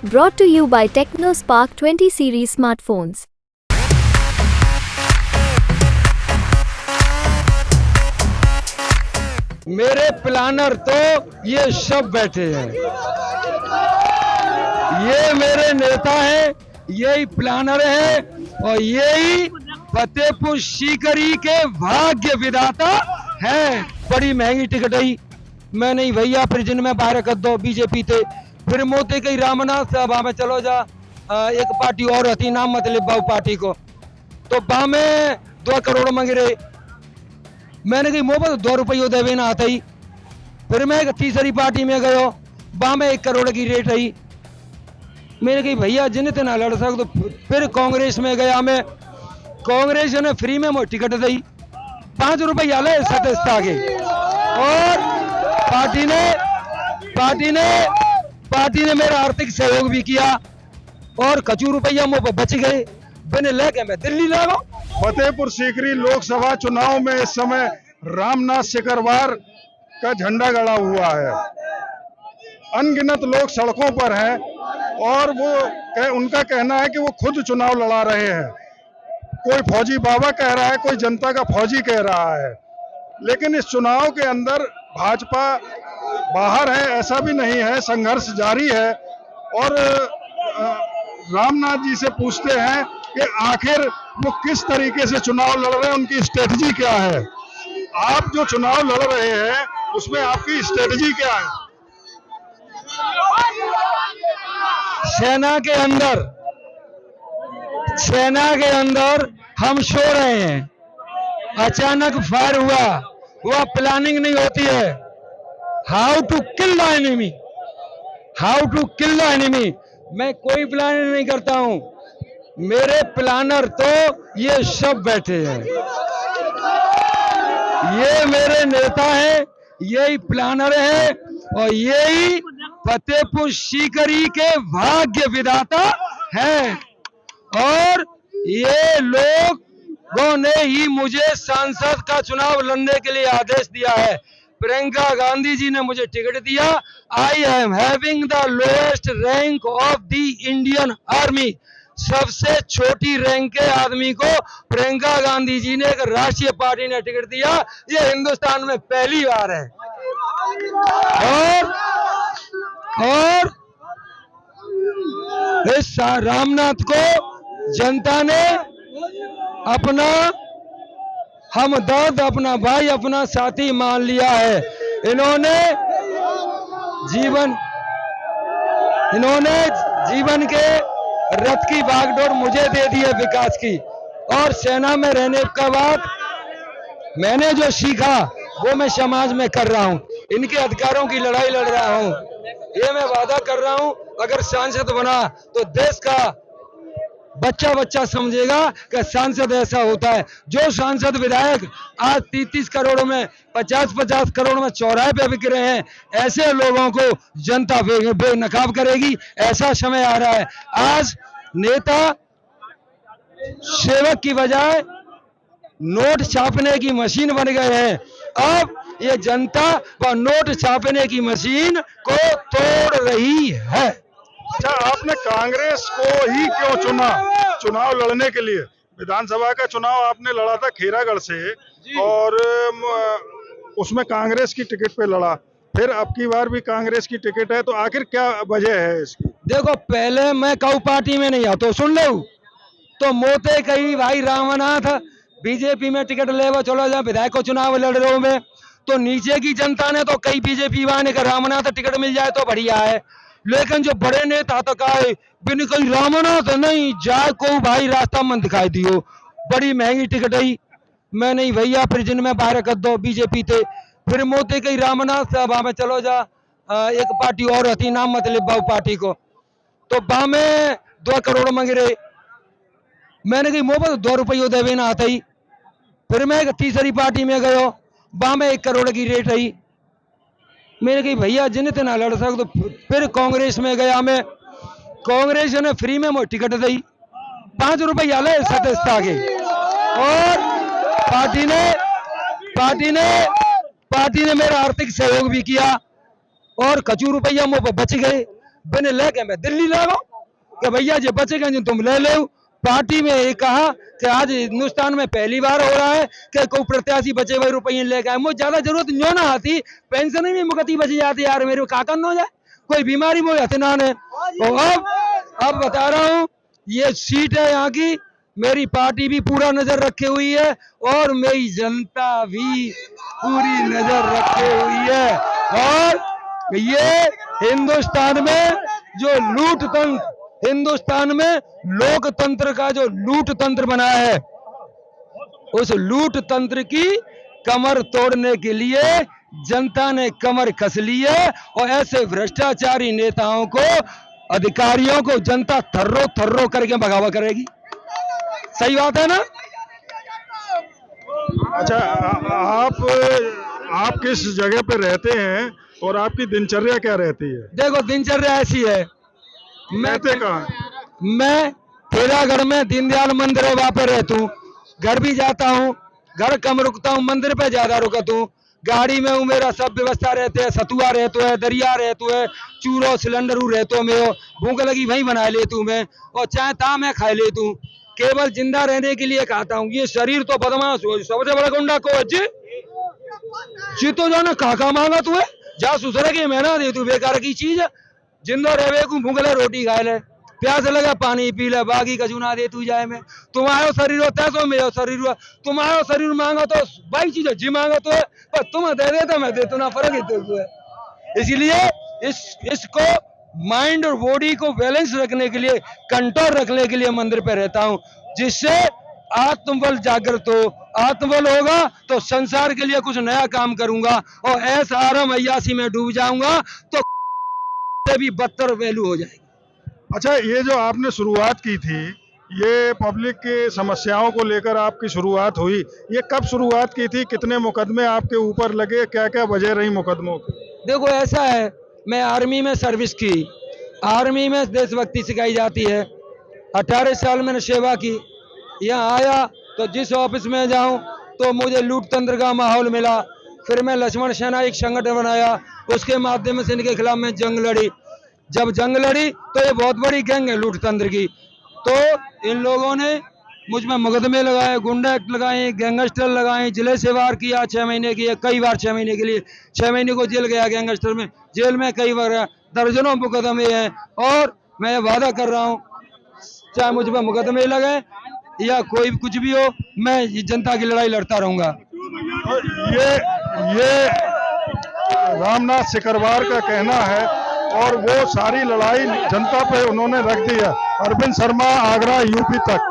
Brought to you by TechnoSpark 20 series smartphones. मेरे planner तो ये सब बैठे हैं, ये मेरे नेता हैं, यही प्लानर हैं और यही फतेहपुर सीकरी के भाग्य विधाता हैं। बड़ी महंगी टिकट आई, मैं नहीं भैया प्रिजन में बाहर कर दो बीजेपी थे, फिर मोते कई रामनाथ सभा में चलो जा, एक पार्टी और हती नाम मतलब बाबू पार्टी को, तो बा में 2 करोड़ मांग रहे, मैंने कही मोहब्बत 2 रुपये देवे ना आता ही, फिर मैं एक तीसरी पार्टी में गयो, बा में 1 करोड़ की रेट आई, मैंने कही भैया जिन्हें ना लड़ सकते, तो फिर कांग्रेस में गया मैं, कांग्रेस ने फ्री में मोटी टिकट दी 5 रुपये आले सदस्य आगे, और पार्टी ने मेरा आर्थिक सहयोग भी किया और कचू रुपया मुझे बच गए, मैंने लेके मैं दिल्ली लगा। फतेहपुर सीकरी लोकसभा चुनाव में इस समय रामनाथ सिकरवार का झंडा गड़ा हुआ है। अनगिनत लोग सड़कों पर हैं और उनका कहना है कि वो खुद चुनाव लड़ा रहे हैं। कोई फौजी बाबा कह रहा है, कोई जनता का फौजी कह रहा है, लेकिन इस चुनाव के अंदर भाजपा बाहर है ऐसा भी नहीं है, संघर्ष जारी है। और रामनाथ जी से पूछते हैं कि आखिर वो किस तरीके से चुनाव लड़ रहे हैं, उनकी स्ट्रेटजी क्या है। आप जो चुनाव लड़ रहे हैं उसमें आपकी स्ट्रेटजी क्या है? सेना के अंदर हम सो रहे हैं, अचानक फायर हुआ, वह प्लानिंग नहीं होती है। How to kill the enemy, मैं कोई प्लानिंग नहीं करता हूं, मेरे प्लानर तो ये सब बैठे हैं, ये मेरे नेता हैं, यही प्लानर हैं और यही फतेहपुर सीकरी के भाग्य विधाता हैं। और ये लोगों ने ही मुझे सांसद का चुनाव लड़ने के लिए आदेश दिया है। प्रियंका गांधी जी ने मुझे टिकट दिया। I am having the lowest rank of the Indian army, सबसे छोटी रैंक के आदमी को प्रियंका गांधी जी ने एक राष्ट्रीय पार्टी ने टिकट दिया, ये हिंदुस्तान में पहली बार है। और इस रामनाथ को जनता ने अपना हमदर्द, अपना भाई, अपना साथी मान लिया है। इन्होंने जीवन के रथ की भागदौड़ मुझे दे दी है विकास की, और सेना में रहने के बाद मैंने जो सीखा वो मैं समाज में कर रहा हूं, इनके अधिकारों की लड़ाई लड़ रहा हूं। ये मैं वादा कर रहा हूं, अगर सांसद बना तो देश का बच्चा समझेगा कि सांसद ऐसा होता है। जो सांसद विधायक आज 33 करोड़ में 50 करोड़ में चौराहे पे बिक रहे हैं, ऐसे लोगों को जनता बेनकाब करेगी। ऐसा समय आ रहा है, आज नेता सेवक की बजाय नोट छापने की मशीन बन गए हैं। अब ये जनता व नोट छापने की मशीन को तोड़ रही है। अच्छा, आपने कांग्रेस को ही क्यों चुना चुनाव लड़ने के लिए? विधानसभा का चुनाव आपने लड़ा था खेरागढ़ से और उसमें कांग्रेस की टिकट पे लड़ा, फिर अब की बार भी कांग्रेस की टिकट है, तो आखिर क्या वजह है इसकी? देखो, पहले मैं कऊ पार्टी में नहीं आता, सुन लो, तो मोते कही भाई रामनाथ बीजेपी में टिकट ले वो चलो जा, विधायक को चुनाव लड़ रहे हो में, तो नीचे की जनता ने तो कई बीजेपी वाले का रामनाथ टिकट मिल जाए तो बढ़िया है, लेकिन जो बड़े नेता तो कहे बिन कहीं रामनाथ नहीं जाए को भाई रास्ता मन दिखाई दियो। बड़ी महंगी टिकट आई, मैं नहीं भैया प्रिजन में बाहर कर दो बीजेपी थे, फिर मोते कहीं रामनाथ सभा में चलो जा, एक पार्टी और हती नाम मतलब बाबू पार्टी को, तो बा में 2 करोड़ मांग रहे, मैंने कही मोहब्बत 2 रुपये देवे ना आता ही, फिर मैं एक तीसरी पार्टी में गयो, बा में 1 करोड़ की रेट आई, मैंने कही भैया जिन्हें ना लड़ सकते, तो फिर कांग्रेस में गया मैं, कांग्रेस ने फ्री में मोटी टिकट दी 5 रुपये आले सदस्य आगे, और पार्टी ने मेरा आर्थिक सहयोग भी किया और कचू रुपया मुझे बच गए, बिन लेके मैं दिल्ली ले गो कि भैया जी बचेगा जो तुम ले लो। पार्टी में ये कहा कि आज हिंदुस्तान में पहली बार हो रहा है कि कोई प्रत्याशी बचे हुए रुपये लेके आए। मुझे ज्यादा जरूरत क्यों ना आती, पेंशन भी मुकती बची जाती यार, मेरे का करना हो जाए, कोई बीमारी में हथिना ने। तो अब बता रहा हूँ, ये सीट है यहाँ की, मेरी पार्टी भी पूरा नजर रखे हुई है और मेरी जनता भी पूरी नजर रखे हुई है। और ये हिंदुस्तान में जो लूट तंत्र, हिंदुस्तान में लोकतंत्र का जो लूट तंत्र बना है, उस लूट तंत्र की कमर तोड़ने के लिए जनता ने कमर कस ली है और ऐसे भ्रष्टाचारी नेताओं को, अधिकारियों को जनता थर्रो थर्रो करके भगावा करेगी। सही बात है ना? अच्छा, आप किस जगह पे रहते हैं और आपकी दिनचर्या क्या रहती है? देखो दिनचर्या ऐसी है, रहते कहाँ? मैं ठेलागढ़ में दीनदयाल मंदिर है वहां पे रहता हूँ, घर भी जाता हूँ, घर कम रुकता हूँ, मंदिर पे ज्यादा रुकता हूँ। गाड़ी में हूँ, मेरा सब व्यवस्था रहते है, सतुआ रहता है, दरिया रहता है, चूरो सिलेंडर रहते हो, मैं भूख लगी वही बना लेता हूँ मैं, और चाहे ता मैं खा लेता हूँ। केवल जिंदा रहने के लिए खाता हूँ। ये शरीर तो बदमाश हो, सबसे बड़ा गुंडा को जी जी तो जाना काका मांगा तू है, जा सुसरे के मेहना दे तू, बेकार की चीज है। जिंदा रहवे को भूख ले रोटी खाए ले, प्यास लगा पानी पी ले, बाकी कछु ना दे तू जाए में। तुम्हारो शरीर होता है तो मेरा शरीर हुआ, तुम्हारो शरीर मांगा तो भाई चीज जी मांगा तो है, पर तुम दे देता मैं दे तो ना, फर्क ही तो है। इसीलिए इसको माइंड और बॉडी को बैलेंस रखने के लिए, कंट्रोल रखने के लिए मंदिर पे रहता हूँ, जिससे आत्मबल जागृत हो। आत्मबल होगा तो संसार के लिए कुछ नया काम करूंगा, और ऐसा आराम अय्यासी में डूब जाऊंगा तो भी बदतर वैल्यू हो जाएगी। अच्छा, ये जो आपने शुरुआत की थी, ये पब्लिक की समस्याओं को लेकर आपकी शुरुआत हुई, ये कब शुरुआत की थी? कितने मुकदमे आपके ऊपर लगे? क्या क्या वजह रही मुकदमों की? देखो ऐसा है, मैं आर्मी में सर्विस की, आर्मी में देशभक्ति सिखाई जाती है, 18 साल मैंने सेवा की। यहाँ आया तो जिस ऑफिस में जाऊं तो मुझे लूट तंत्र का माहौल मिला। फिर मैं लक्ष्मण सेना एक संगठन बनाया, उसके माध्यम से इनके खिलाफ मैं जंग लड़ी। जब जंग लड़ी तो ये बहुत बड़ी गैंग है लूट तंत्र की, तो इन लोगों ने मुझ में मुकदमे लगाए, गुंडा एक्ट लगाए, गैंगस्टर लगाए, जिले से वार किया 6 महीने की, कई बार 6 महीने के लिए, 6 महीने को जेल गया गैंगस्टर में, जेल में कई बार गया, दर्जनों मुकदमे हैं। और मैं वादा कर रहा हूँ, चाहे मुझ पर मुकदमे लगे या कोई कुछ भी हो, मैं जनता की लड़ाई लड़ता रहूंगा। ये रामनाथ सिकरवार का कहना है और वो सारी लड़ाई जनता पे उन्होंने रख दी है। अरविंद शर्मा, आगरा, यूपी तक।